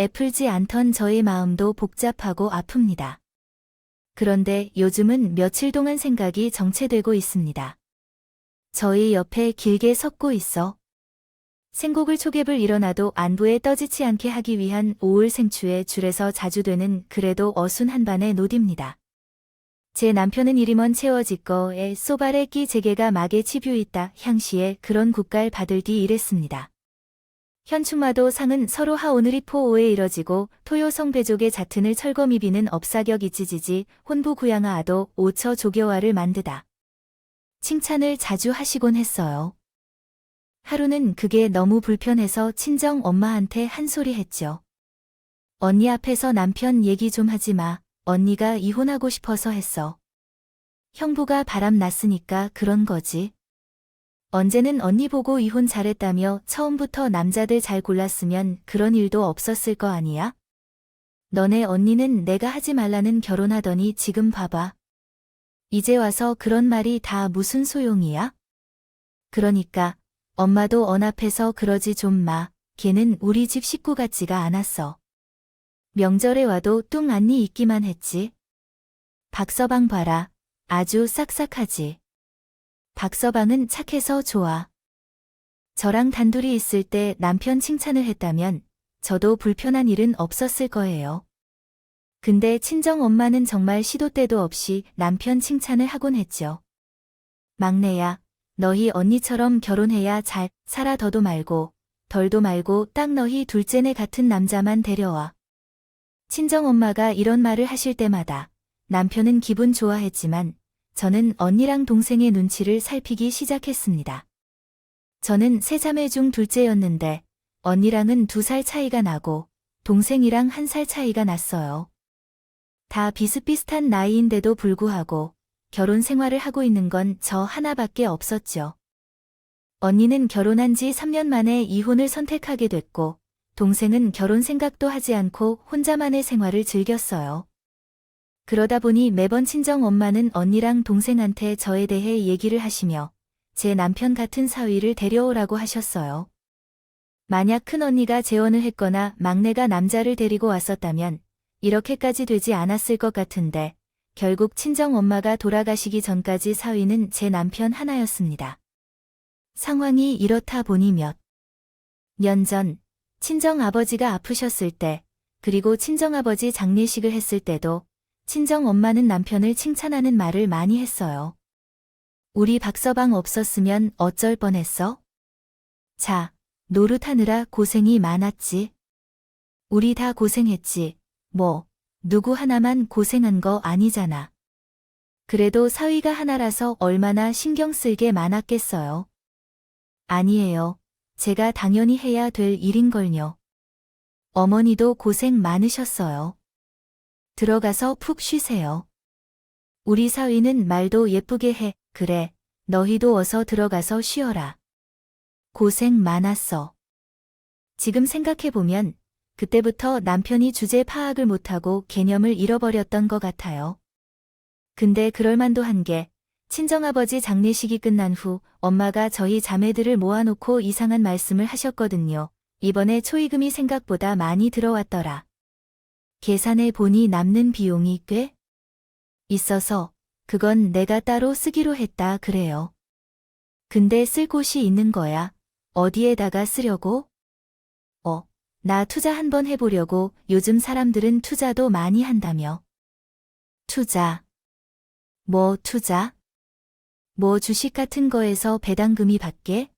애풀지 않던 저의 마음도 복잡하고 아픕니다. 그런데 요즘은 며칠 동안 생각이 정체되고 있습니다. 저희 옆에 길게 섰고 있어. 생곡을 초갭을 일어나도 안부에 떠지지 않게 하기 위한 5월 생추에 줄에서 자주 되는 그래도 어순 한 반의 노디입니다. 제 남편은 이리먼 채워지꺼에 소발에 끼 제게가 막에 치뷰 있다 향시에 그런 국갈 받을 뒤 이랬습니다. 현충마도 상은 서로 하 오늘이 포오에 이뤄지고 토요성 배족의 잦튼을 철거미비는 업사격 이치지지 혼부 구양아 아도 오처 조교화를 만드다. 칭찬을 자주 하시곤 했어요. 하루는 그게 너무 불편해서 친정 엄마한테 한 소리 했죠. 언니 앞에서 남편 얘기 좀 하지 마. 언니가 이혼하고 싶어서 했어. 형부가 바람 났으니까 그런 거지. 언제는 언니 보고 이혼 잘했다며 처음부터 남자들 잘 골랐으면 그런 일도 없었을 거 아니야? 너네 언니는 내가 하지 말라는 결혼하더니 지금 봐봐. 이제 와서 그런 말이 다 무슨 소용이야? 그러니까 엄마도 언 앞에서 그러지 좀 마. 걔는 우리 집 식구 같지가 않았어. 명절에 와도 뚱 안니 있기만 했지. 박서방 봐라. 아주 싹싹하지. 박서방은 착해서 좋아. 저랑 단둘이 있을 때 남편 칭찬을 했다면 저도 불편한 일은 없었을 거예요. 근데 친정 엄마는 정말 시도 때도 없이 남편 칭찬을 하곤 했죠. 막내야, 너희 언니처럼 결혼해야 잘 살아 더도 말고 덜도 말고 딱 너희 둘째네 같은 남자만 데려와. 친정엄마가 이런 말을 하실 때마다 남편은 기분 좋아했지만 저는 언니랑 동생의 눈치를 살피기 시작했습니다. 저는 세 자매 중 둘째였는데 언니랑은 2살 차이가 나고 동생이랑 1살 차이가 났어요. 다 비슷비슷한 나이인데도 불구하고 결혼 생활을 하고 있는 건 저 하나밖에 없었죠. 언니는 결혼한 지 3년 만에 이혼을 선택하게 됐고 동생은 결혼 생각도 하지 않고 혼자만의 생활을 즐겼어요. 그러다 보니 매번 친정 엄마는 언니랑 동생한테 저에 대해 얘기를 하시며 제 남편 같은 사위를 데려오라고 하셨어요. 만약 큰언니가 재혼을 했거나 막내가 남자를 데리고 왔었다면 이렇게까지 되지 않았을 것 같은데 결국 친정 엄마가 돌아가시기 전까지 사위는 제 남편 하나였습니다. 상황이 이렇다 보니 몇 년 전 친정 아버지가 아프셨을 때 그리고 친정 아버지 장례식을 했을 때도 친정 엄마는 남편을 칭찬하는 말을 많이 했어요. 우리 박서방 없었으면 어쩔 뻔했어? 자, 노릇하느라 고생이 많았지. 우리 다 고생했지. 뭐, 누구 하나만 고생한 거 아니잖아. 그래도 사위가 하나라서 얼마나 신경 쓸 게 많았겠어요. 아니에요. 제가 당연히 해야 될 일인걸요. 어머니도 고생 많으셨어요. 들어가서 푹 쉬세요. 우리 사위는 말도 예쁘게 해. 그래, 너희도 어서 들어가서 쉬어라. 고생 많았어. 지금 생각해보면 그때부터 남편이 주제 파악을 못하고 개념을 잃어버렸던 것 같아요. 근데 그럴만도 한 게 친정아버지 장례식이 끝난 후 엄마가 저희 자매들을 모아놓고 이상한 말씀을 하셨거든요. 이번에 초이금이 생각보다 많이 들어왔더라. 계산해 보니 남는 비용이 꽤 있어서 그건 내가 따로 쓰기로 했다 그래요. 근데 쓸 곳이 있는 거야. 어디에다가 쓰려고? 나 투자 한번 해보려고. 요즘 사람들은 투자도 많이 한다며. 투자. 뭐 투자? 뭐 주식 같은 거에서 배당금이 받게?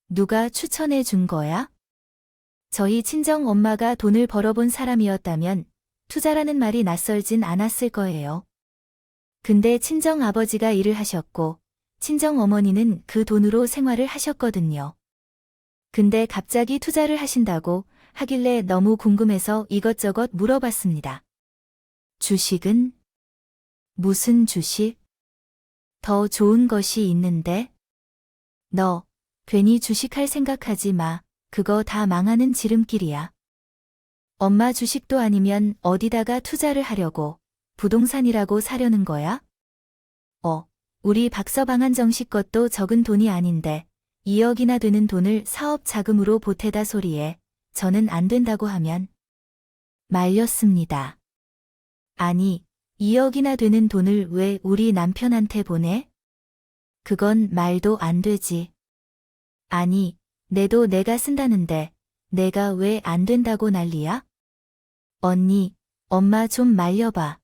누가 추천해 준 거야? 저희 친정 엄마가 돈을 벌어본 사람이었다면 투자라는 말이 낯설진 않았을 거예요. 근데 친정 아버지가 일을 하셨고 친정 어머니는 그 돈으로 생활을 하셨거든요. 근데 갑자기 투자를 하신다고 하길래 너무 궁금해서 이것저것 물어봤습니다. 주식은? 무슨 주식? 더 좋은 것이 있는데? 너 괜히 주식할 생각하지 마. 그거 다 망하는 지름길이야. 엄마 주식도 아니면 어디다가 투자를 하려고 부동산이라고 사려는 거야? 우리 박서방 한정식 것도 적은 돈이 아닌데 2억이나 되는 돈을 사업 자금으로 보태다 소리에 저는 안 된다고 하면 말렸습니다. 아니, 2억이나 되는 돈을 왜 우리 남편한테 보내? 그건 말도 안 되지. 아니, 내도 내가 쓴다는데 내가 왜 안 된다고 난리야? 언니, 엄마 좀 말려봐.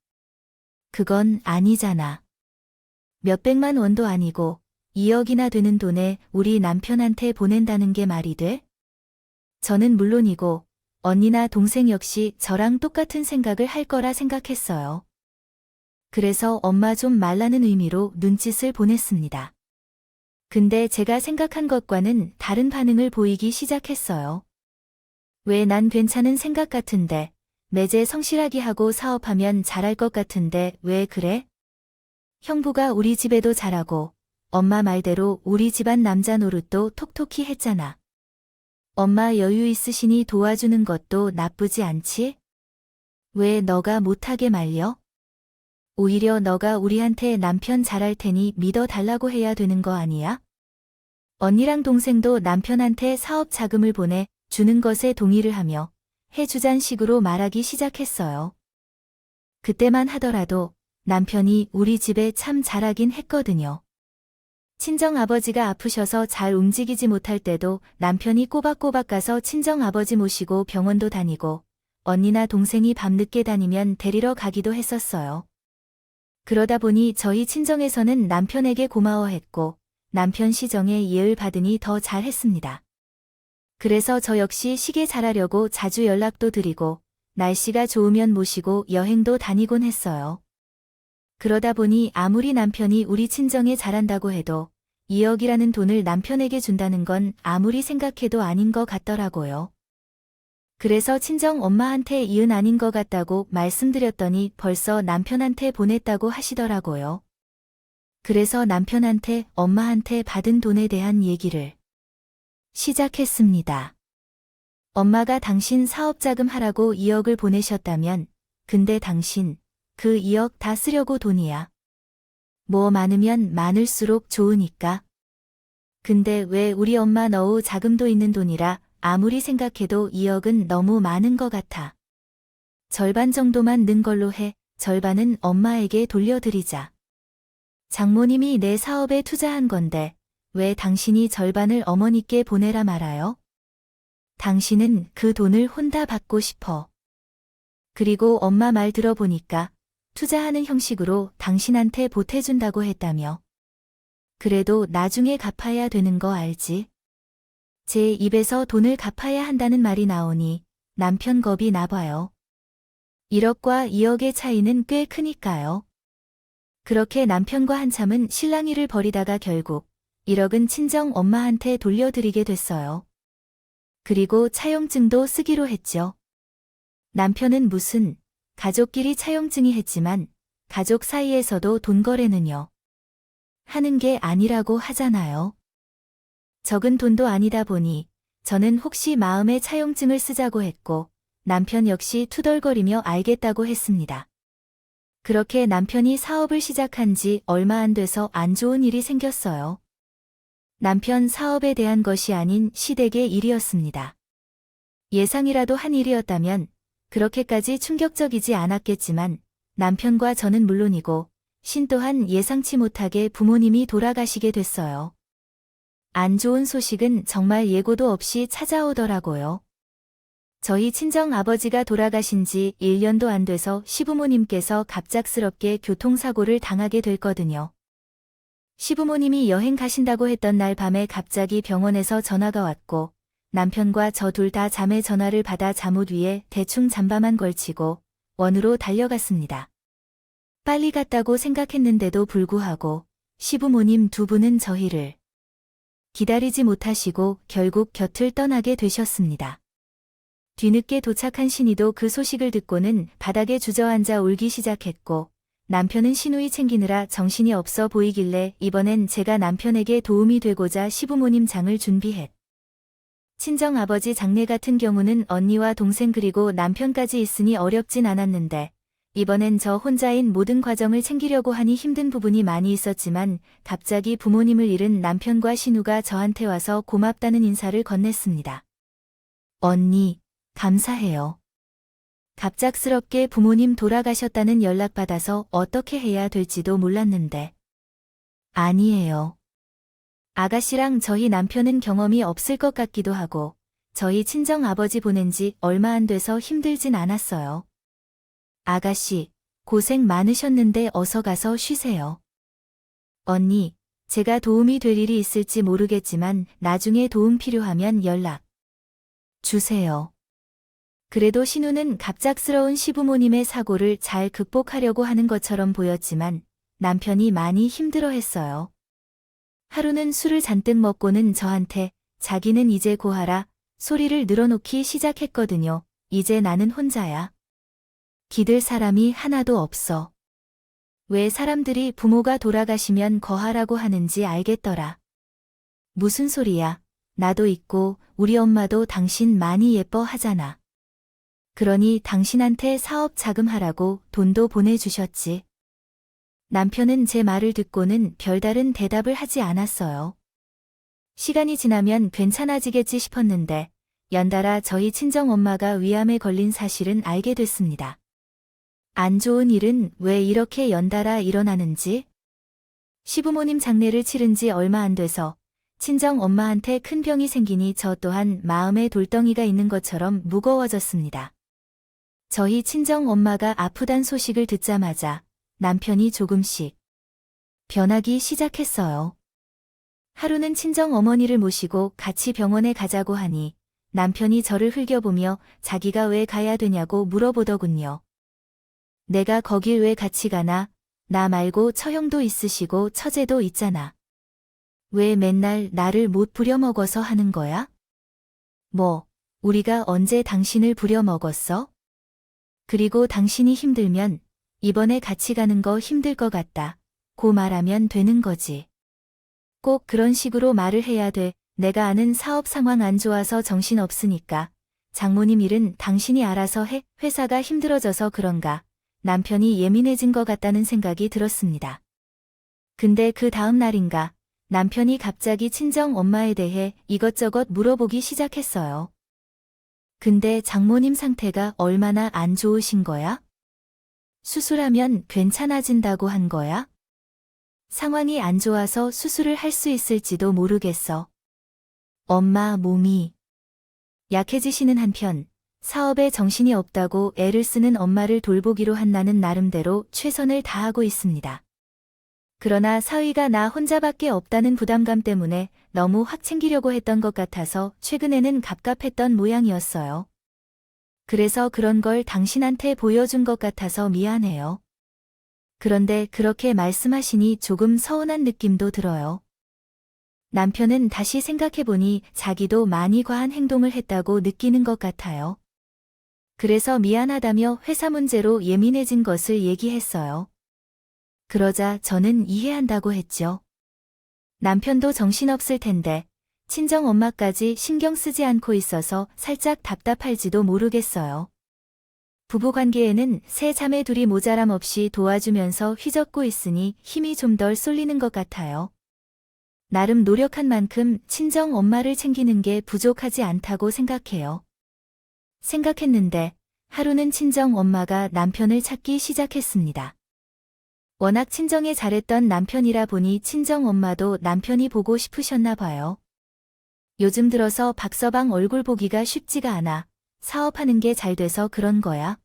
그건 아니잖아. 몇백만 원도 아니고 2억이나 되는 돈에 우리 남편한테 보낸다는 게 말이 돼? 저는 물론이고 언니나 동생 역시 저랑 똑같은 생각을 할 거라 생각했어요. 그래서 엄마 좀 말라는 의미로 눈짓을 보냈습니다. 근데 제가 생각한 것과는 다른 반응을 보이기 시작했어요. 왜 난 괜찮은 생각 같은데, 매제 성실하게 하고 사업하면 잘할 것 같은데 왜 그래? 형부가 우리 집에도 잘하고, 엄마 말대로 우리 집안 남자 노릇도 톡톡히 했잖아. 엄마 여유 있으시니 도와주는 것도 나쁘지 않지? 왜 너가 못하게 말려? 오히려 너가 우리한테 남편 잘할 테니 믿어달라고 해야 되는 거 아니야? 언니랑 동생도 남편한테 사업 자금을 보내 주는 것에 동의를 하며 해주잔 식으로 말하기 시작했어요. 그때만 하더라도 남편이 우리 집에 참 잘하긴 했거든요. 친정아버지가 아프셔서 잘 움직이지 못할 때도 남편이 꼬박꼬박 가서 친정아버지 모시고 병원도 다니고 언니나 동생이 밤늦게 다니면 데리러 가기도 했었어요. 그러다 보니 저희 친정에서는 남편에게 고마워했고 남편 시정에 예을 받으니 더 잘했습니다. 그래서 저 역시 시계 잘하려고 자주 연락도 드리고 날씨가 좋으면 모시고 여행도 다니곤 했어요. 그러다 보니 아무리 남편이 우리 친정에 잘한다고 해도 2억이라는 돈을 남편에게 준다는 건 아무리 생각해도 아닌 것 같더라고요. 그래서 친정 엄마한테 이은 아닌 것 같다고 말씀드렸더니 벌써 남편한테 보냈다고 하시더라고요. 그래서 남편한테 엄마한테 받은 돈에 대한 얘기를 시작했습니다. 엄마가 당신 사업자금 하라고 2억을 보내셨다면 근데 당신 그 2억 다 쓰려고 돈이야. 뭐 많으면 많을수록 좋으니까. 근데 왜 우리 엄마 너우 자금도 있는 돈이라 아무리 생각해도 2억은 너무 많은 것 같아. 절반 정도만 는 걸로 해. 절반은 엄마에게 돌려드리자. 장모님이 내 사업에 투자한 건데 왜 당신이 절반을 어머니께 보내라 말아요? 당신은 그 돈을 혼다 받고 싶어. 그리고 엄마 말 들어보니까 투자하는 형식으로 당신한테 보태준다고 했다며. 그래도 나중에 갚아야 되는 거 알지? 제 입에서 돈을 갚아야 한다는 말이 나오니 남편 겁이 나봐요. 1억과 2억의 차이는 꽤 크니까요. 그렇게 남편과 한참은 실랑이를 벌이다가 결국 1억은 친정 엄마한테 돌려드리게 됐어요. 그리고 차용증도 쓰기로 했죠. 남편은 무슨 가족끼리 차용증이 했지만 가족 사이에서도 돈 거래는요. 하는 게 아니라고 하잖아요. 적은 돈도 아니다 보니 저는 혹시 마음에 차용증을 쓰자고 했고 남편 역시 투덜거리며 알겠다고 했습니다. 그렇게 남편이 사업을 시작한 지 얼마 안 돼서 안 좋은 일이 생겼어요. 남편 사업에 대한 것이 아닌 시댁의 일이었습니다. 예상이라도 한 일이었다면 그렇게까지 충격적이지 않았겠지만 남편과 저는 물론이고 신 또한 예상치 못하게 부모님이 돌아가시게 됐어요. 안 좋은 소식은 정말 예고도 없이 찾아오더라고요. 저희 친정 아버지가 돌아가신 지 1년도 안 돼서 시부모님께서 갑작스럽게 교통사고를 당하게 됐거든요. 시부모님이 여행 가신다고 했던 날 밤에 갑자기 병원에서 전화가 왔고 남편과 저 둘 다 잠에 전화를 받아 잠옷 위에 대충 잠바만 걸치고 원으로 달려갔습니다. 빨리 갔다고 생각했는데도 불구하고 시부모님 두 분은 저희를 기다리지 못하시고 결국 곁을 떠나게 되셨습니다. 뒤늦게 도착한 신이도 그 소식을 듣고는 바닥에 주저앉아 울기 시작했고 남편은 시누이 챙기느라 정신이 없어 보이길래 이번엔 제가 남편에게 도움이 되고자 시부모님 장을 준비했. 친정아버지 장례 같은 경우는 언니와 동생 그리고 남편까지 있으니 어렵진 않았는데 이번엔 저 혼자인 모든 과정을 챙기려고 하니 힘든 부분이 많이 있었지만 갑자기 부모님을 잃은 남편과 신우가 저한테 와서 고맙다는 인사를 건넸습니다. 언니, 감사해요. 갑작스럽게 부모님 돌아가셨다는 연락받아서 어떻게 해야 될지도 몰랐는데. 아니에요. 아가씨랑 저희 남편은 경험이 없을 것 같기도 하고, 저희 친정 아버지 보낸 지 얼마 안 돼서 힘들진 않았어요. 아가씨, 고생 많으셨는데 어서 가서 쉬세요. 언니, 제가 도움이 될 일이 있을지 모르겠지만 나중에 도움 필요하면 연락 주세요. 그래도 신우는 갑작스러운 시부모님의 사고를 잘 극복하려고 하는 것처럼 보였지만 남편이 많이 힘들어했어요. 하루는 술을 잔뜩 먹고는 저한테 자기는 이제 고하라 소리를 늘어놓기 시작했거든요. 이제 나는 혼자야. 기댈 사람이 하나도 없어. 왜 사람들이 부모가 돌아가시면 거하라고 하는지 알겠더라. 무슨 소리야. 나도 있고 우리 엄마도 당신 많이 예뻐하잖아. 그러니 당신한테 사업 자금하라고 돈도 보내주셨지. 남편은 제 말을 듣고는 별다른 대답을 하지 않았어요. 시간이 지나면 괜찮아지겠지 싶었는데 연달아 저희 친정엄마가 위암에 걸린 사실은 알게 됐습니다. 안 좋은 일은 왜 이렇게 연달아 일어나는지? 시부모님 장례를 치른 지 얼마 안 돼서 친정엄마한테 큰 병이 생기니 저 또한 마음에 돌덩이가 있는 것처럼 무거워졌습니다. 저희 친정엄마가 아프단 소식을 듣자마자 남편이 조금씩 변하기 시작했어요. 하루는 친정어머니를 모시고 같이 병원에 가자고 하니 남편이 저를 흘겨보며 자기가 왜 가야 되냐고 물어보더군요. 내가 거길 왜 같이 가나? 나 말고 처형도 있으시고 처제도 있잖아. 왜 맨날 나를 못 부려먹어서 하는 거야? 뭐, 우리가 언제 당신을 부려먹었어? 그리고 당신이 힘들면 이번에 같이 가는 거 힘들 것 같다. 고 말하면 되는 거지. 꼭 그런 식으로 말을 해야 돼. 내가 아는 사업 상황 안 좋아서 정신 없으니까. 장모님 일은 당신이 알아서 해. 회사가 힘들어져서 그런가. 남편이 예민해진 것 같다는 생각이 들었습니다. 근데 그 다음 날인가 남편이 갑자기 친정 엄마에 대해 이것저것 물어보기 시작했어요. 근데 장모님 상태가 얼마나 안 좋으신 거야? 수술하면 괜찮아진다고 한 거야? 상황이 안 좋아서 수술을 할 수 있을지도 모르겠어. 엄마 몸이 약해지시는 한편 사업에 정신이 없다고 애를 쓰는 엄마를 돌보기로 한 나는 나름대로 최선을 다하고 있습니다. 그러나 사위가 나 혼자밖에 없다는 부담감 때문에 너무 확 챙기려고 했던 것 같아서 최근에는 갑갑했던 모양이었어요. 그래서 그런 걸 당신한테 보여준 것 같아서 미안해요. 그런데 그렇게 말씀하시니 조금 서운한 느낌도 들어요. 남편은 다시 생각해보니 자기도 많이 과한 행동을 했다고 느끼는 것 같아요. 그래서 미안하다며 회사 문제로 예민해진 것을 얘기했어요. 그러자 저는 이해한다고 했죠. 남편도 정신없을 텐데 친정엄마까지 신경 쓰지 않고 있어서 살짝 답답할지도 모르겠어요. 부부관계에는 세 자매 둘이 모자람 없이 도와주면서 휘젓고 있으니 힘이 좀 덜 쏠리는 것 같아요. 나름 노력한 만큼 친정엄마를 챙기는 게 부족하지 않다고 생각해요. 생각했는데 하루는 친정엄마가 남편을 찾기 시작했습니다. 워낙 친정에 잘했던 남편이라 보니 친정엄마도 남편이 보고 싶으셨나 봐요. 요즘 들어서 박서방 얼굴 보기가 쉽지가 않아. 사업하는 게 잘 돼서 그런 거야.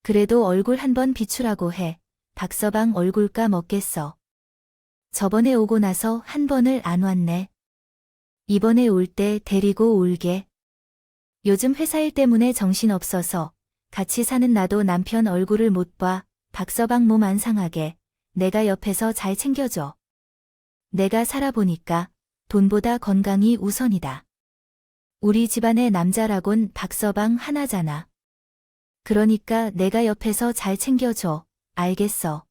그래도 얼굴 한번 비추라고 해. 박서방 얼굴 까먹겠어. 저번에 오고 나서 한 번을 안 왔네. 이번에 올 때 데리고 올게. 요즘 회사 일 때문에 정신없어서 같이 사는 나도 남편 얼굴을 못 봐. 박서방 몸 안 상하게 내가 옆에서 잘 챙겨줘. 내가 살아보니까 돈보다 건강이 우선이다. 우리 집안의 남자라곤 박서방 하나잖아. 그러니까 내가 옆에서 잘 챙겨줘. 알겠어.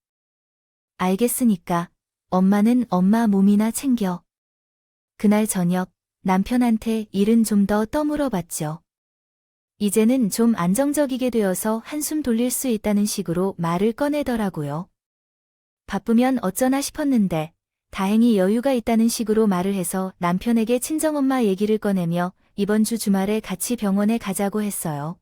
알겠으니까 엄마는 엄마 몸이나 챙겨. 그날 저녁 남편한테 일은 좀 더 떠물어봤죠. 이제는 좀 안정적이게 되어서 한숨 돌릴 수 있다는 식으로 말을 꺼내더라고요. 바쁘면 어쩌나 싶었는데 다행히 여유가 있다는 식으로 말을 해서 남편에게 친정엄마 얘기를 꺼내며 이번 주 주말에 같이 병원에 가자고 했어요.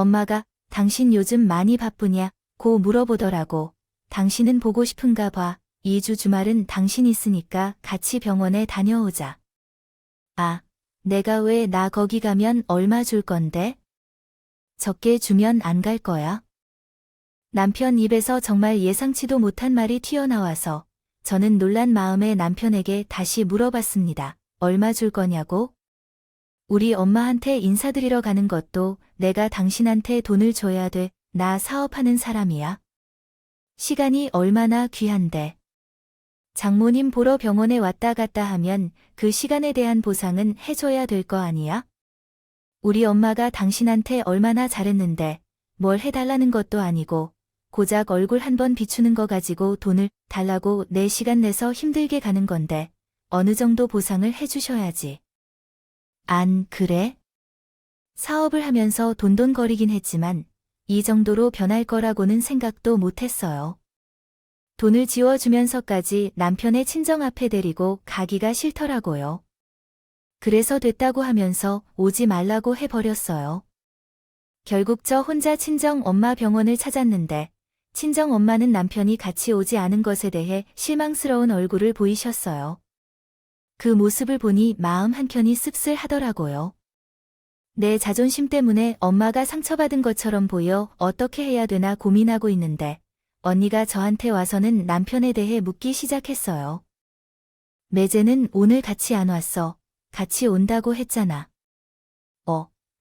엄마가 당신 요즘 많이 바쁘냐? 고 물어보더라고. 당신은 보고 싶은가 봐. 2주 주말은 당신 있으니까 같이 병원에 다녀오자. 아, 내가 왜 나 거기 가면 얼마 줄 건데? 적게 주면 안 갈 거야? 남편 입에서 정말 예상치도 못한 말이 튀어나와서 저는 놀란 마음에 남편에게 다시 물어봤습니다. 얼마 줄 거냐고? 우리 엄마한테 인사드리러 가는 것도 내가 당신한테 돈을 줘야 돼. 나 사업하는 사람이야. 시간이 얼마나 귀한데. 장모님 보러 병원에 왔다 갔다 하면 그 시간에 대한 보상은 해줘야 될 거 아니야? 우리 엄마가 당신한테 얼마나 잘했는데 뭘 해달라는 것도 아니고 고작 얼굴 한번 비추는 거 가지고 돈을 달라고 내 시간 내서 힘들게 가는 건데 어느 정도 보상을 해주셔야지. 안 그래? 사업을 하면서 돈돈거리긴 했지만 이 정도로 변할 거라고는 생각도 못했어요. 돈을 지워주면서까지 남편의 친정 앞에 데리고 가기가 싫더라고요. 그래서 됐다고 하면서 오지 말라고 해버렸어요. 결국 저 혼자 친정 엄마 병원을 찾았는데 친정 엄마는 남편이 같이 오지 않은 것에 대해 실망스러운 얼굴을 보이셨어요. 그 모습을 보니 마음 한켠이 씁쓸하더라고요. 내 자존심 때문에 엄마가 상처받은 것처럼 보여 어떻게 해야 되나 고민하고 있는데 언니가 저한테 와서는 남편에 대해 묻기 시작했어요. 매제는 오늘 같이 안 왔어. 같이 온다고 했잖아.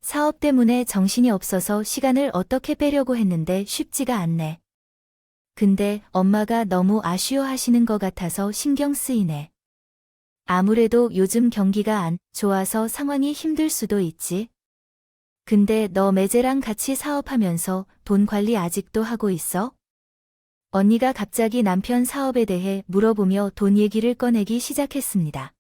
사업 때문에 정신이 없어서 시간을 어떻게 빼려고 했는데 쉽지가 않네. 근데 엄마가 너무 아쉬워하시는 것 같아서 신경 쓰이네. 아무래도 요즘 경기가 안 좋아서 상황이 힘들 수도 있지. 근데 너 매제랑 같이 사업하면서 돈 관리 아직도 하고 있어? 언니가 갑자기 남편 사업에 대해 물어보며 돈 얘기를 꺼내기 시작했습니다.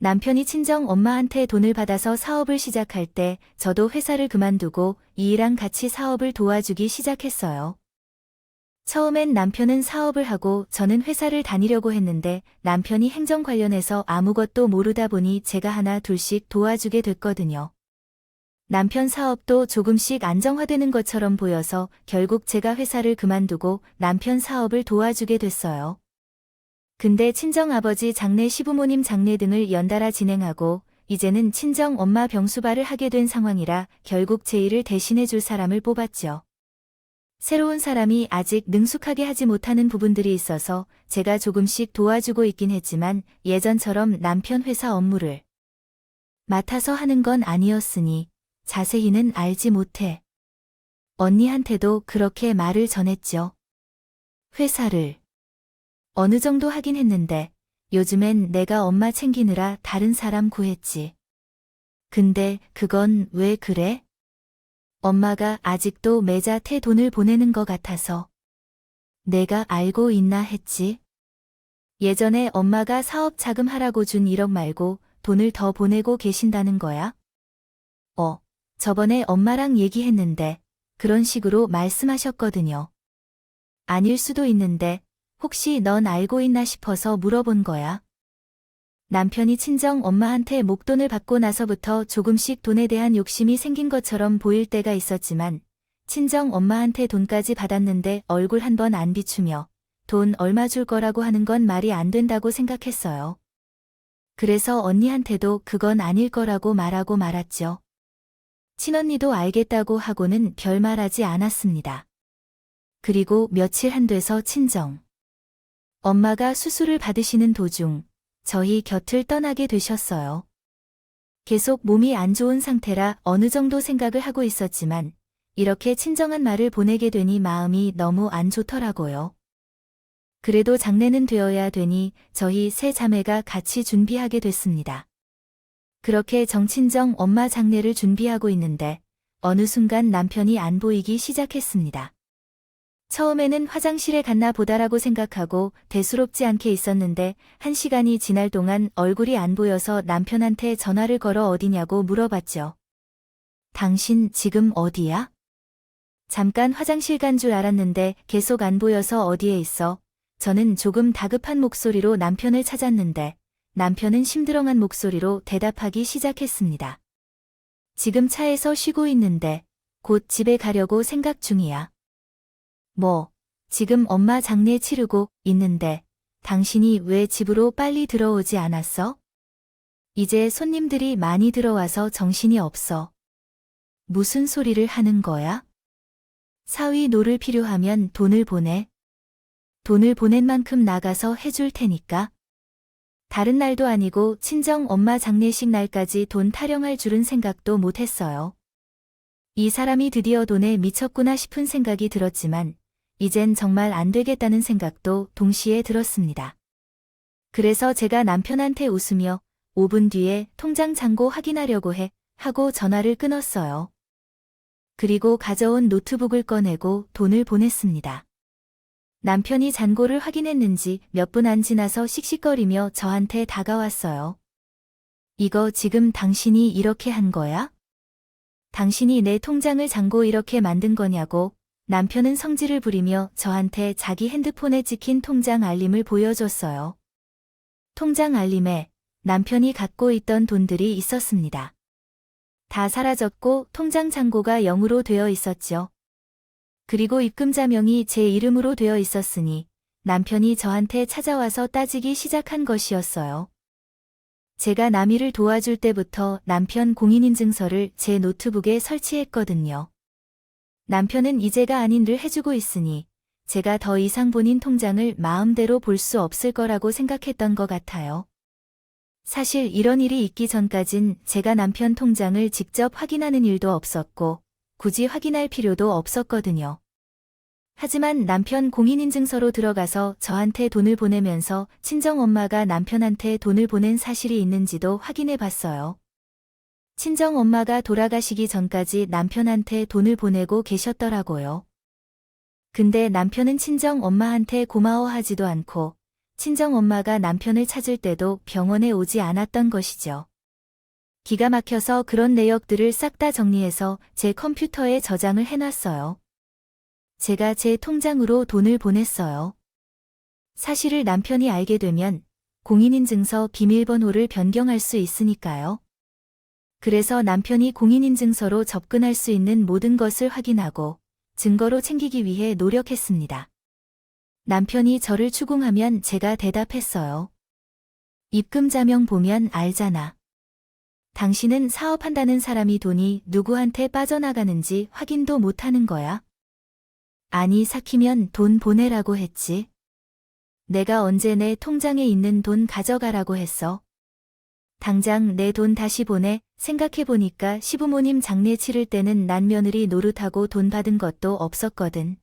남편이 친정 엄마한테 돈을 받아서 사업을 시작할 때 저도 회사를 그만두고 이이랑 같이 사업을 도와주기 시작했어요. 처음엔 남편은 사업을 하고 저는 회사를 다니려고 했는데 남편이 행정 관련해서 아무것도 모르다 보니 제가 하나 둘씩 도와주게 됐거든요. 남편 사업도 조금씩 안정화되는 것처럼 보여서 결국 제가 회사를 그만두고 남편 사업을 도와주게 됐어요. 근데 친정아버지 장례 시부모님 장례 등을 연달아 진행하고 이제는 친정엄마 병수발을 하게 된 상황이라 결국 제 일을 대신해 줄 사람을 뽑았죠. 새로운 사람이 아직 능숙하게 하지 못하는 부분들이 있어서 제가 조금씩 도와주고 있긴 했지만 예전처럼 남편 회사 업무를 맡아서 하는 건 아니었으니 자세히는 알지 못해. 언니한테도 그렇게 말을 전했죠. 회사를 어느 정도 하긴 했는데 요즘엔 내가 엄마 챙기느라 다른 사람 구했지. 근데 그건 왜 그래? 엄마가 아직도 매자태 돈을 보내는 것 같아서. 내가 알고 있나 했지. 예전에 엄마가 사업 자금하라고 준 1억 말고 돈을 더 보내고 계신다는 거야? 저번에 엄마랑 얘기했는데 그런 식으로 말씀하셨거든요. 아닐 수도 있는데 혹시 넌 알고 있나 싶어서 물어본 거야. 남편이 친정 엄마한테 목돈을 받고 나서부터 조금씩 돈에 대한 욕심이 생긴 것처럼 보일 때가 있었지만 친정 엄마한테 돈까지 받았는데 얼굴 한 번 안 비추며 돈 얼마 줄 거라고 하는 건 말이 안 된다고 생각했어요. 그래서 언니한테도 그건 아닐 거라고 말하고 말았죠. 친언니도 알겠다고 하고는 별말하지 않았습니다. 그리고 며칠 안 돼서 친정 엄마가 수술을 받으시는 도중 저희 곁을 떠나게 되셨어요. 계속 몸이 안 좋은 상태라 어느 정도 생각을 하고 있었지만 이렇게 친정한 말을 보내게 되니 마음이 너무 안 좋더라고요. 그래도 장례는 되어야 되니 저희 세 자매가 같이 준비하게 됐습니다. 그렇게 정친정 엄마 장례를 준비하고 있는데 어느 순간 남편이 안 보이기 시작했습니다. 처음에는 화장실에 갔나 보다라고 생각하고 대수롭지 않게 있었는데 1시간이 지날 동안 얼굴이 안 보여서 남편한테 전화를 걸어 어디냐고 물어봤죠. 당신 지금 어디야? 잠깐 화장실 간 줄 알았는데 계속 안 보여서 어디에 있어? 저는 조금 다급한 목소리로 남편을 찾았는데 남편은 심드렁한 목소리로 대답하기 시작했습니다. 지금 차에서 쉬고 있는데 곧 집에 가려고 생각 중이야. 뭐, 지금 엄마 장례 치르고 있는데 당신이 왜 집으로 빨리 들어오지 않았어? 이제 손님들이 많이 들어와서 정신이 없어. 무슨 소리를 하는 거야? 사위 노를 필요하면 돈을 보내. 돈을 보낸 만큼 나가서 해줄 테니까. 다른 날도 아니고 친정 엄마 장례식 날까지 돈 타령할 줄은 생각도 못했어요. 이 사람이 드디어 돈에 미쳤구나 싶은 생각이 들었지만 이젠 정말 안 되겠다는 생각도 동시에 들었습니다. 그래서 제가 남편한테 웃으며 5분 뒤에 통장 잔고 확인하려고 하고 전화를 끊었어요. 그리고 가져온 노트북을 꺼내고 돈을 보냈습니다. 남편이 잔고를 확인했는지 몇 분 안 지나서 씩씩거리며 저한테 다가왔어요. 이거 지금 당신이 이렇게 한 거야? 당신이 내 통장을 잔고 이렇게 만든 거냐고. 남편은 성질을 부리며 저한테 자기 핸드폰에 찍힌 통장 알림을 보여줬어요. 통장 알림에 남편이 갖고 있던 돈들이 있었습니다. 다 사라졌고 통장 잔고가 0으로 되어 있었죠. 그리고 입금자명이 제 이름으로 되어 있었으니 남편이 저한테 찾아와서 따지기 시작한 것이었어요. 제가 남일을 도와줄 때부터 남편 공인인증서를 제 노트북에 설치했거든요. 남편은 이제가 아닌 일 해주고 있으니 제가 더 이상 본인 통장을 마음대로 볼 수 없을 거라고 생각했던 것 같아요. 사실 이런 일이 있기 전까진 제가 남편 통장을 직접 확인하는 일도 없었고 굳이 확인할 필요도 없었거든요. 하지만 남편 공인인증서로 들어가서 저한테 돈을 보내면서 친정엄마가 남편한테 돈을 보낸 사실이 있는지도 확인해 봤어요. 친정엄마가 돌아가시기 전까지 남편한테 돈을 보내고 계셨더라고요. 근데 남편은 친정엄마한테 고마워하지도 않고 친정엄마가 남편을 찾을 때도 병원에 오지 않았던 것이죠. 기가 막혀서 그런 내역들을 싹 다 정리해서 제 컴퓨터에 저장을 해놨어요. 제가 제 통장으로 돈을 보냈어요. 사실을 남편이 알게 되면 공인인증서 비밀번호를 변경할 수 있으니까요. 그래서 남편이 공인인증서로 접근할 수 있는 모든 것을 확인하고 증거로 챙기기 위해 노력했습니다. 남편이 저를 추궁하면 제가 대답했어요. 입금자명 보면 알잖아. 당신은 사업한다는 사람이 돈이 누구한테 빠져나가는지 확인도 못하는 거야? 아니 삭히면 돈 보내라고 했지. 내가 언제 내 통장에 있는 돈 가져가라고 했어. 당장 내 돈 다시 보내. 생각해보니까 시부모님 장례 치를 때는 난 며느리 노릇하고 돈 받은 것도 없었거든.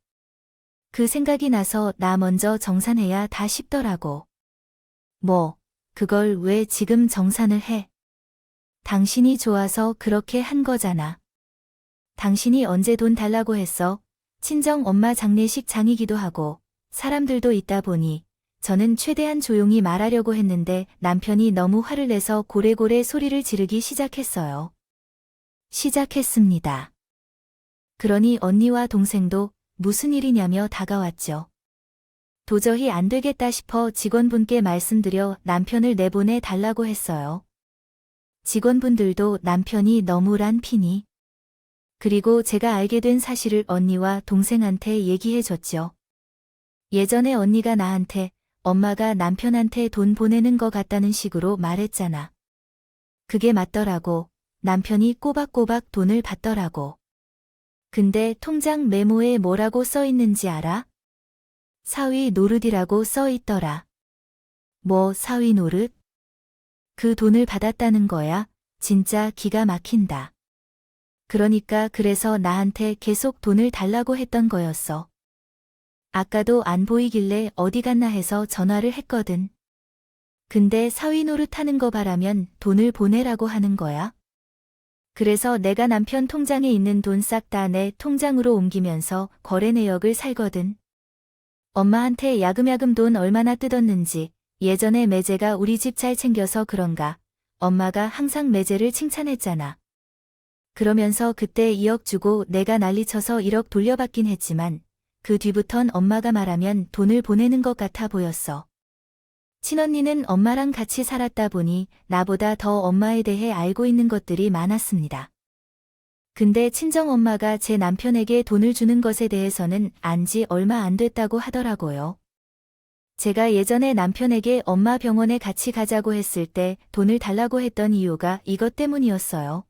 그 생각이 나서 나 먼저 정산해야 다 싶더라고. 뭐, 그걸 왜 지금 정산을 해? 당신이 좋아서 그렇게 한 거잖아. 당신이 언제 돈 달라고 했어? 친정 엄마 장례식 장이기도 하고 사람들도 있다 보니 저는 최대한 조용히 말하려고 했는데 남편이 너무 화를 내서 고래고래 소리를 지르기 시작했어요. 시작했습니다. 그러니 언니와 동생도 무슨 일이냐며 다가왔죠. 도저히 안 되겠다 싶어 직원분께 말씀드려 남편을 내보내 달라고 했어요. 직원분들도 남편이 너무란 피니. 그리고 제가 알게 된 사실을 언니와 동생한테 얘기해줬죠. 예전에 언니가 나한테 엄마가 남편한테 돈 보내는 것 같다는 식으로 말했잖아. 그게 맞더라고. 남편이 꼬박꼬박 돈을 받더라고. 근데 통장 메모에 뭐라고 써 있는지 알아? 사위 노릇이라고 써 있더라. 뭐 사위 노릇? 그 돈을 받았다는 거야? 진짜 기가 막힌다. 그러니까 그래서 나한테 계속 돈을 달라고 했던 거였어. 아까도 안 보이길래 어디 갔나 해서 전화를 했거든. 근데 사위 노릇하는 거 바라면 돈을 보내라고 하는 거야? 그래서 내가 남편 통장에 있는 돈 싹 다 내 통장으로 옮기면서 거래 내역을 살거든. 엄마한테 야금야금 돈 얼마나 뜯었는지 예전에 매제가 우리 집 잘 챙겨서 그런가 엄마가 항상 매제를 칭찬했잖아. 그러면서 그때 2억 주고 내가 난리쳐서 1억 돌려받긴 했지만 그 뒤부턴 엄마가 말하면 돈을 보내는 것 같아 보였어. 친언니는 엄마랑 같이 살았다 보니 나보다 더 엄마에 대해 알고 있는 것들이 많았습니다. 근데 친정엄마가 제 남편에게 돈을 주는 것에 대해서는 안지 얼마 안 됐다고 하더라고요. 제가 예전에 남편에게 엄마 병원에 같이 가자고 했을 때 돈을 달라고 했던 이유가 이것 때문이었어요.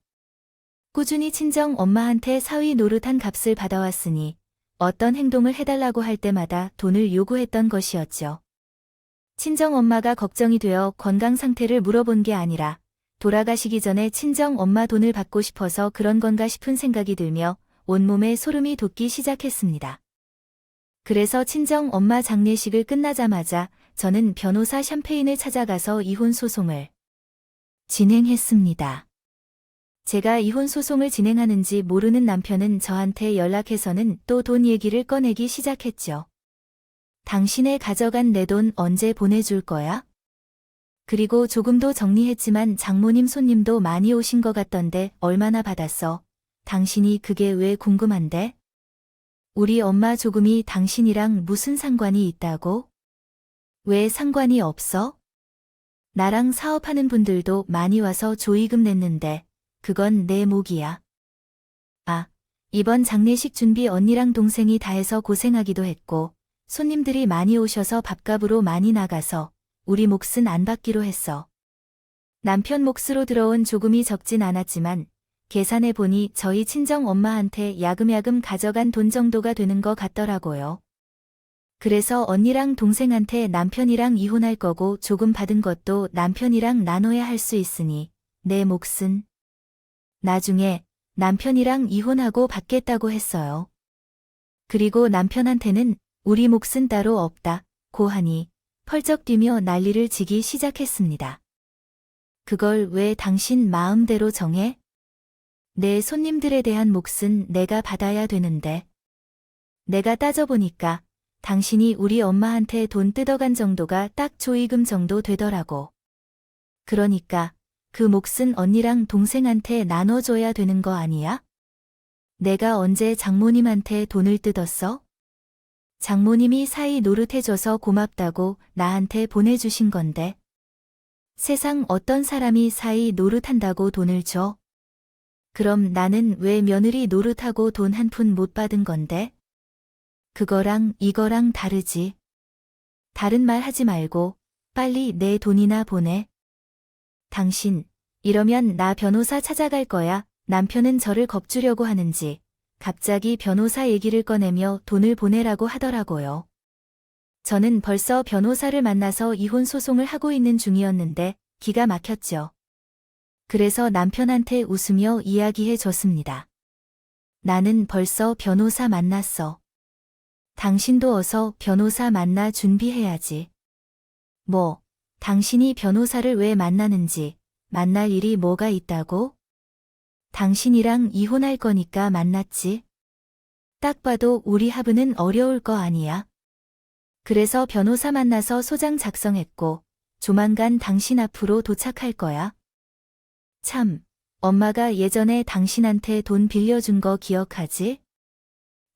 꾸준히 친정엄마한테 사위 노릇한 값을 받아왔으니 어떤 행동을 해달라고 할 때마다 돈을 요구했던 것이었죠. 친정엄마가 걱정이 되어 건강 상태를 물어본 게 아니라 돌아가시기 전에 친정엄마 돈을 받고 싶어서 그런 건가 싶은 생각이 들며 온몸에 소름이 돋기 시작했습니다. 그래서 친정엄마 장례식을 끝나자마자 저는 변호사 샴페인을 찾아가서 이혼 소송을 진행했습니다. 제가 이혼 소송을 진행하는지 모르는 남편은 저한테 연락해서는 또 돈 얘기를 꺼내기 시작했죠. 당신의 가져간 내 돈 언제 보내줄 거야? 그리고 조금도 정리했지만 장모님 손님도 많이 오신 것 같던데 얼마나 받았어? 당신이 그게 왜 궁금한데? 우리 엄마 조금이 당신이랑 무슨 상관이 있다고? 왜 상관이 없어? 나랑 사업하는 분들도 많이 와서 조의금 냈는데 그건 내 몫이야. 아, 이번 장례식 준비 언니랑 동생이 다 해서 고생하기도 했고 손님들이 많이 오셔서 밥값으로 많이 나가서 우리 몫은 안 받기로 했어. 남편 몫으로 들어온 조금이 적진 않았지만 계산해보니 저희 친정엄마한테 야금야금 가져간 돈 정도가 되는 것 같더라고요. 그래서 언니랑 동생한테 남편이랑 이혼할 거고 조금 받은 것도 남편이랑 나눠야 할 수 있으니 내 몫은 나중에 남편이랑 이혼하고 받겠다고 했어요. 그리고 남편한테는 우리 몫은 따로 없다 고 하니 펄쩍 뛰며 난리를 치기 시작했습니다. 그걸 왜 당신 마음대로 정해? 내 손님들에 대한 몫은 내가 받아야 되는데. 내가 따져보니까 당신이 우리 엄마한테 돈 뜯어간 정도가 딱 조의금 정도 되더라고. 그러니까 그 몫은 언니랑 동생한테 나눠줘야 되는 거 아니야? 내가 언제 장모님한테 돈을 뜯었어? 장모님이 사이 노릇해줘서 고맙다고 나한테 보내주신 건데. 세상 어떤 사람이 사이 노릇한다고 돈을 줘? 그럼 나는 왜 며느리 노릇하고 돈 한 푼 못 받은 건데? 그거랑 이거랑 다르지. 다른 말 하지 말고 빨리 내 돈이나 보내. 당신, 이러면 나 변호사 찾아갈 거야. 남편은 저를 겁주려고 하는지 갑자기 변호사 얘기를 꺼내며 돈을 보내라고 하더라고요. 저는 벌써 변호사를 만나서 이혼 소송을 하고 있는 중이었는데 기가 막혔죠. 그래서 남편한테 웃으며 이야기해 줬습니다. 나는 벌써 변호사 만났어. 당신도 어서 변호사 만나 준비해야지. 뭐, 당신이 변호사를 왜 만나는지, 만날 일이 뭐가 있다고? 당신이랑 이혼할 거니까 만났지. 딱 봐도 우리 하부는 어려울 거 아니야. 그래서 변호사 만나서 소장 작성했고, 조만간 당신 앞으로 도착할 거야. 참, 엄마가 예전에 당신한테 돈 빌려준 거 기억하지?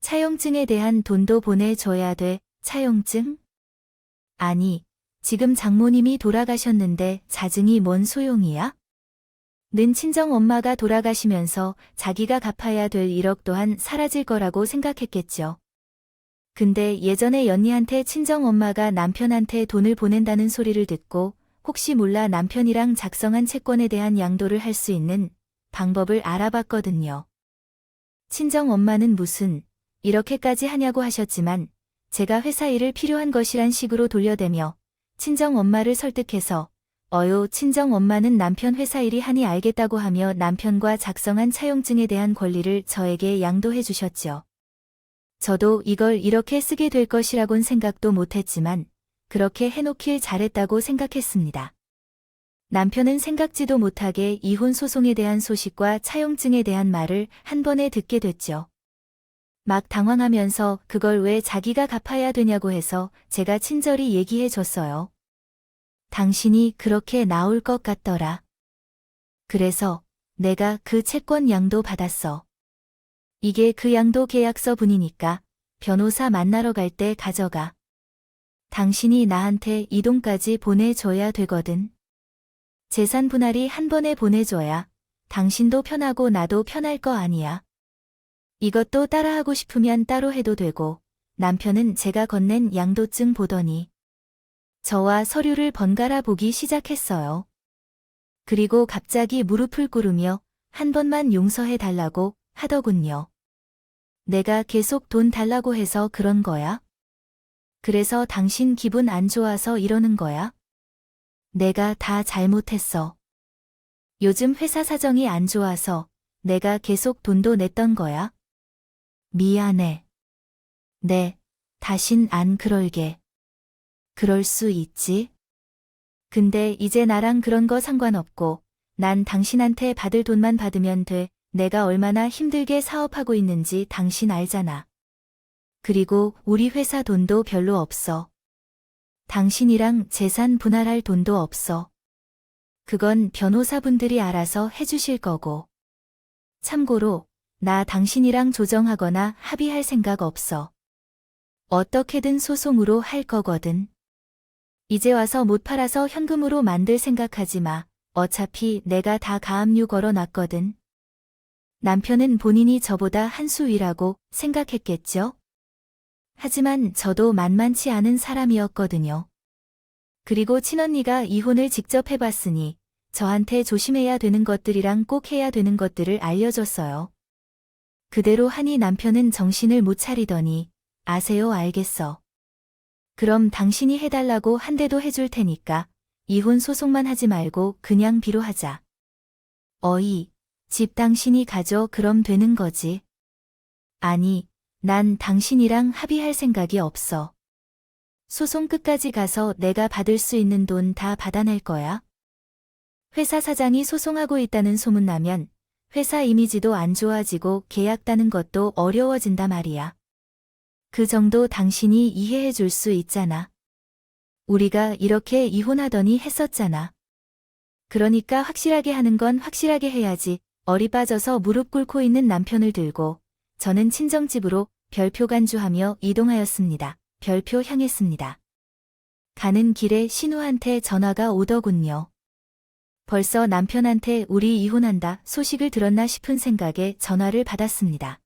차용증에 대한 돈도 보내줘야 돼. 차용증? 아니, 지금 장모님이 돌아가셨는데 자증이 뭔 소용이야? 는 친정엄마가 돌아가시면서 자기가 갚아야 될 1억 또한 사라질 거라고 생각했겠죠. 근데 예전에 연희한테 친정엄마가 남편한테 돈을 보낸다는 소리를 듣고 혹시 몰라 남편이랑 작성한 채권에 대한 양도를 할 수 있는 방법을 알아봤거든요. 친정엄마는 무슨 이렇게까지 하냐고 하셨지만 제가 회사 일을 필요한 것이란 식으로 돌려대며 친정엄마를 설득해서 친정엄마는 남편 회사 일이 하니 알겠다고 하며 남편과 작성한 차용증에 대한 권리를 저에게 양도해 주셨죠. 저도 이걸 이렇게 쓰게 될 것이라곤 생각도 못했지만 그렇게 해놓길 잘했다고 생각했습니다. 남편은 생각지도 못하게 이혼 소송에 대한 소식과 차용증에 대한 말을 한 번에 듣게 됐죠. 막 당황하면서 그걸 왜 자기가 갚아야 되냐고 해서 제가 친절히 얘기해 줬어요. 당신이 그렇게 나올 것 같더라. 그래서 내가 그 채권 양도 받았어. 이게 그 양도 계약서 분이니까 변호사 만나러 갈 때 가져가. 당신이 나한테 이 돈까지 보내줘야 되거든. 재산 분할이 한 번에 보내줘야 당신도 편하고 나도 편할 거 아니야. 이것도 따라하고 싶으면 따로 해도 되고, 남편은 제가 건넨 양도증 보더니 저와 서류를 번갈아 보기 시작했어요. 그리고 갑자기 무릎을 꿇으며 한 번만 용서해 달라고 하더군요. 내가 계속 돈 달라고 해서 그런 거야? 그래서 당신 기분 안 좋아서 이러는 거야? 내가 다 잘못했어. 요즘 회사 사정이 안 좋아서 내가 계속 돈도 냈던 거야? 미안해. 네, 다신 안 그럴게. 그럴 수 있지? 근데 이제 나랑 그런 거 상관없고, 난 당신한테 받을 돈만 받으면 돼. 내가 얼마나 힘들게 사업하고 있는지 당신 알잖아. 그리고 우리 회사 돈도 별로 없어. 당신이랑 재산 분할할 돈도 없어. 그건 변호사분들이 알아서 해주실 거고. 참고로, 나 당신이랑 조정하거나 합의할 생각 없어. 어떻게든 소송으로 할 거거든. 이제 와서 못 팔아서 현금으로 만들 생각하지 마. 어차피 내가 다 가압류 걸어놨거든. 남편은 본인이 저보다 한 수 위라고 생각했겠죠? 하지만 저도 만만치 않은 사람이었거든요. 그리고 친언니가 이혼을 직접 해봤으니 저한테 조심해야 되는 것들이랑 꼭 해야 되는 것들을 알려줬어요. 그대로 하니 남편은 정신을 못 차리더니 아세요 알겠어. 그럼 당신이 해달라고 한 대도 해줄 테니까 이혼 소송만 하지 말고 그냥 비로하자. 어이, 집 당신이 가져 그럼 되는 거지. 아니, 난 당신이랑 합의할 생각이 없어. 소송 끝까지 가서 내가 받을 수 있는 돈 다 받아낼 거야. 회사 사장이 소송하고 있다는 소문 나면 회사 이미지도 안 좋아지고 계약 따는 것도 어려워진다 말이야. 그 정도 당신이 이해해 줄 수 있잖아. 우리가 이렇게 이혼하더니 했었잖아. 그러니까 확실하게 하는 건 확실하게 해야지. 얼이 빠져서 무릎 꿇고 있는 남편을 들고 저는 친정집으로 별표 간주하며 이동하였습니다. 별표 향했습니다. 가는 길에 신우한테 전화가 오더군요. 벌써 남편한테 우리 이혼한다 소식을 들었나 싶은 생각에 전화를 받았습니다.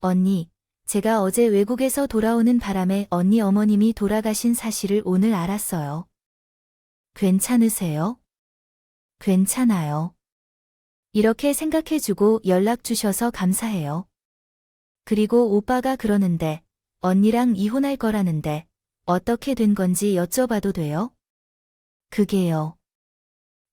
언니, 제가 어제 외국에서 돌아오는 바람에 언니 어머님이 돌아가신 사실을 오늘 알았어요. 괜찮으세요? 괜찮아요. 이렇게 생각해주고 연락 주셔서 감사해요. 그리고 오빠가 그러는데 언니랑 이혼할 거라는데 어떻게 된 건지 여쭤봐도 돼요? 그게요.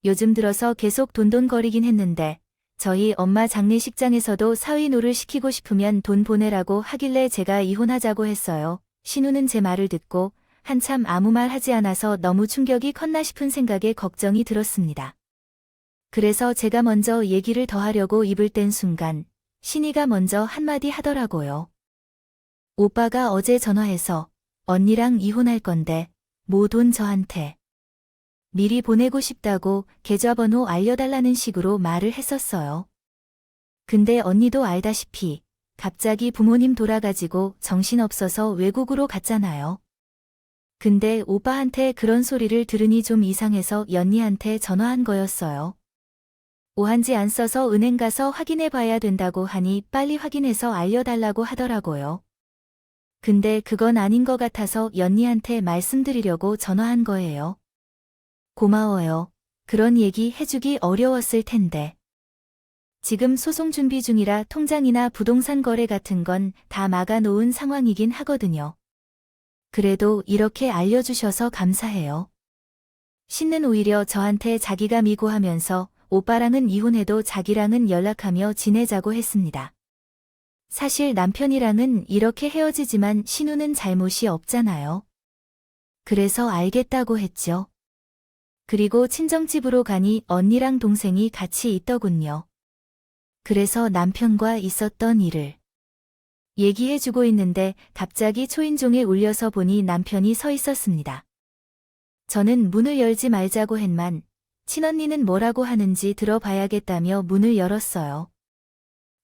요즘 들어서 계속 돈돈거리긴 했는데 저희 엄마 장례식장에서도 사위노를 시키고 싶으면 돈 보내라고 하길래 제가 이혼하자고 했어요. 신우는 제 말을 듣고 한참 아무 말 하지 않아서 너무 충격이 컸나 싶은 생각에 걱정이 들었습니다. 그래서 제가 먼저 얘기를 더 하려고 입을 뗀 순간 신이가 먼저 한마디 하더라고요. 오빠가 어제 전화해서 언니랑 이혼할 건데 뭐 돈 저한테 미리 보내고 싶다고 계좌번호 알려달라는 식으로 말을 했었어요. 근데 언니도 알다시피 갑자기 부모님 돌아가지고 정신없어서 외국으로 갔잖아요. 근데 오빠한테 그런 소리를 들으니 좀 이상해서 연니한테 전화한 거였어요. 오한지 안 써서 은행 가서 확인해 봐야 된다고 하니 빨리 확인해서 알려달라고 하더라고요. 근데 그건 아닌 것 같아서 연니한테 말씀드리려고 전화한 거예요. 고마워요. 그런 얘기 해주기 어려웠을 텐데. 지금 소송 준비 중이라 통장이나 부동산 거래 같은 건 다 막아놓은 상황이긴 하거든요. 그래도 이렇게 알려주셔서 감사해요. 신는 오히려 저한테 자기가 미고하면서 오빠랑은 이혼해도 자기랑은 연락하며 지내자고 했습니다. 사실 남편이랑은 이렇게 헤어지지만 신우는 잘못이 없잖아요. 그래서 알겠다고 했죠. 그리고 친정집으로 가니 언니랑 동생이 같이 있더군요. 그래서 남편과 있었던 일을 얘기해주고 있는데 갑자기 초인종에 울려서 보니 남편이 서 있었습니다. 저는 문을 열지 말자고 했만 친언니는 뭐라고 하는지 들어봐야겠다며 문을 열었어요.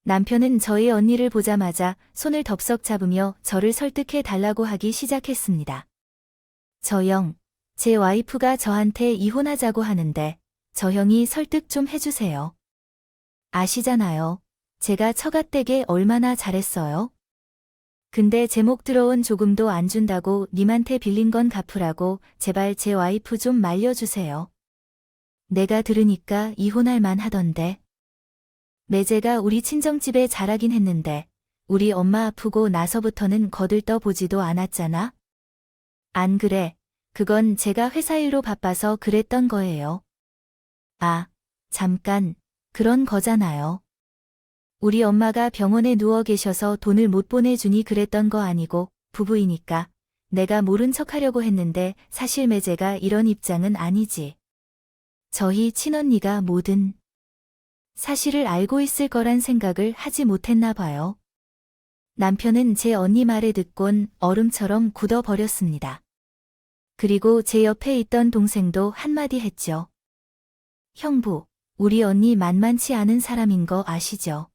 남편은 저희 언니를 보자마자 손을 덥석 잡으며 저를 설득해 달라고 하기 시작했습니다. 저 형, 제 와이프가 저한테 이혼하자고 하는데 저 형이 설득 좀 해주세요. 아시잖아요. 제가 처갓댁에 얼마나 잘했어요. 근데 제목 들어온 조금도 안 준다고 님한테 빌린 건 갚으라고 제발 제 와이프 좀 말려주세요. 내가 들으니까 이혼할 만 하던데. 매제가 우리 친정집에 자라긴 했는데 우리 엄마 아프고 나서부터는 거들떠 보지도 않았잖아. 안 그래? 그건 제가 회사 일로 바빠서 그랬던 거예요. 아, 잠깐, 그런 거잖아요. 우리 엄마가 병원에 누워 계셔서 돈을 못 보내주니 그랬던 거 아니고 부부이니까 내가 모른 척하려고 했는데 사실 매제가 이런 입장은 아니지. 저희 친언니가 모든 사실을 알고 있을 거란 생각을 하지 못했나 봐요. 남편은 제 언니 말에 듣곤 얼음처럼 굳어버렸습니다. 그리고 제 옆에 있던 동생도 한마디 했죠. 형부, 우리 언니 만만치 않은 사람인 거 아시죠?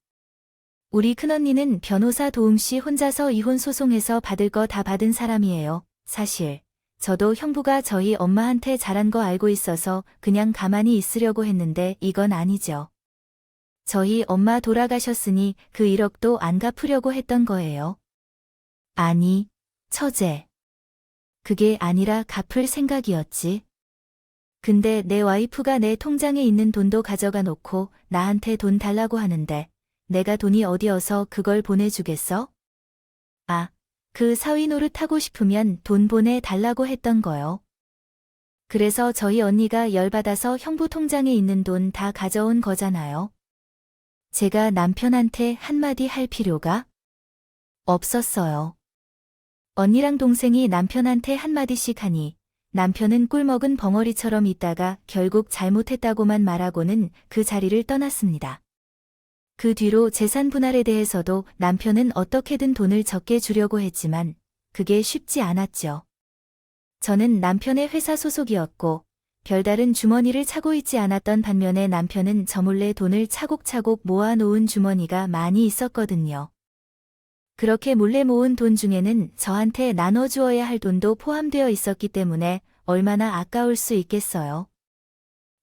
우리 큰언니는 변호사 도움씨 혼자서 이혼 소송해서 받을 거 다 받은 사람이에요. 사실 저도 형부가 저희 엄마한테 잘한 거 알고 있어서 그냥 가만히 있으려고 했는데 이건 아니죠. 저희 엄마 돌아가셨으니 그 1억도 안 갚으려고 했던 거예요. 아니, 처제. 그게 아니라 갚을 생각이었지. 근데 내 와이프가 내 통장에 있는 돈도 가져가 놓고 나한테 돈 달라고 하는데 내가 돈이 어디여서 그걸 보내주겠어? 아, 그 사위 노릇하고 싶으면 돈 보내달라고 했던 거요. 그래서 저희 언니가 열받아서 형부 통장에 있는 돈 다 가져온 거잖아요. 제가 남편한테 한마디 할 필요가 없었어요. 언니랑 동생이 남편한테 한마디씩 하니 남편은 꿀먹은 벙어리처럼 있다가 결국 잘못했다고만 말하고는 그 자리를 떠났습니다. 그 뒤로 재산 분할에 대해서도 남편은 어떻게든 돈을 적게 주려고 했지만 그게 쉽지 않았죠. 저는 남편의 회사 소속이었고 별다른 주머니를 차고 있지 않았던 반면에 남편은 저 몰래 돈을 차곡차곡 모아놓은 주머니가 많이 있었거든요. 그렇게 몰래 모은 돈 중에는 저한테 나눠주어야 할 돈도 포함되어 있었기 때문에 얼마나 아까울 수 있겠어요.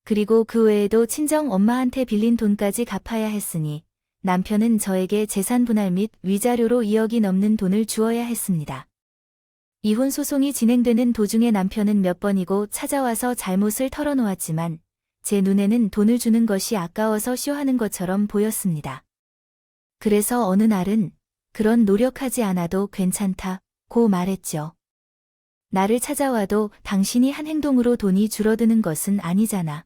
그리고 그 외에도 친정 엄마한테 빌린 돈까지 갚아야 했으니 남편은 저에게 재산 분할 및 위자료로 2억이 넘는 돈을 주어야 했습니다. 이혼 소송이 진행되는 도중에 남편은 몇 번이고 찾아와서 잘못을 털어놓았지만 제 눈에는 돈을 주는 것이 아까워서 쇼하는 것처럼 보였습니다. 그래서 어느 날은 그런 노력하지 않아도 괜찮다고 말했죠. 나를 찾아와도 당신이 한 행동으로 돈이 줄어드는 것은 아니잖아.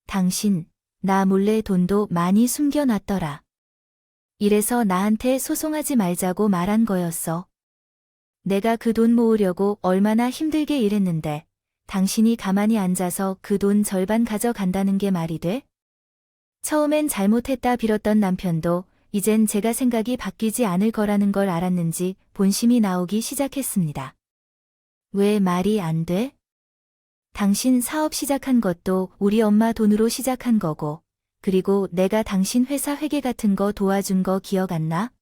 당신, 나 몰래 돈도 많이 숨겨놨더라. 이래서 나한테 소송하지 말자고 말한 거였어. 내가 그 돈 모으려고 얼마나 힘들게 일했는데 당신이 가만히 앉아서 그 돈 절반 가져간다는 게 말이 돼? 처음엔 잘못했다 빌었던 남편도 이젠 제가 생각이 바뀌지 않을 거라는 걸 알았는지 본심이 나오기 시작했습니다. 왜 말이 안 돼? 당신 사업 시작한 것도 우리 엄마 돈으로 시작한 거고, 그리고 내가 당신 회사 회계 같은 거 도와준 거 기억 안 나?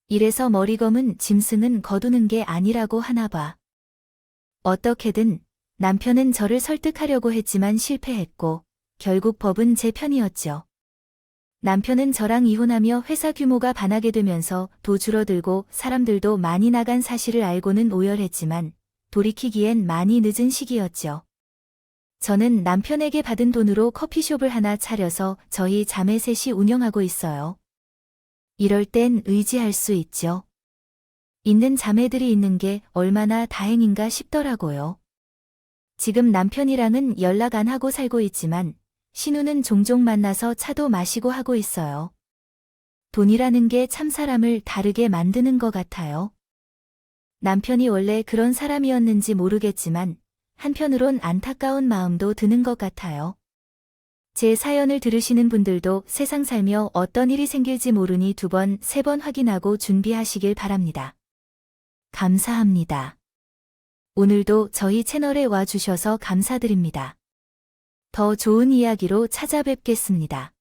이래서 머리 검은 짐승은 거두는 게 아니라고 하나 봐. 어떻게든 남편은 저를 설득하려고 했지만 실패했고 결국 법은 제 편이었죠. 남편은 저랑 이혼하며 회사 규모가 반하게 되면서 도 줄어들고 사람들도 많이 나간 사실을 알고는 오열했지만 돌이키기엔 많이 늦은 시기였죠. 저는 남편에게 받은 돈으로 커피숍을 하나 차려서 저희 자매 셋이 운영하고 있어요. 이럴 땐 의지할 수 있죠. 있는 자매들이 있는 게 얼마나 다행인가 싶더라고요. 지금 남편이랑은 연락 안 하고 살고 있지만 신우는 종종 만나서 차도 마시고 하고 있어요. 돈이라는 게 참 사람을 다르게 만드는 것 같아요. 남편이 원래 그런 사람이었는지 모르겠지만 한편으론 안타까운 마음도 드는 것 같아요. 제 사연을 들으시는 분들도 세상 살며 어떤 일이 생길지 모르니 2번, 3번 확인하고 준비하시길 바랍니다. 감사합니다. 오늘도 저희 채널에 와주셔서 감사드립니다. 더 좋은 이야기로 찾아뵙겠습니다.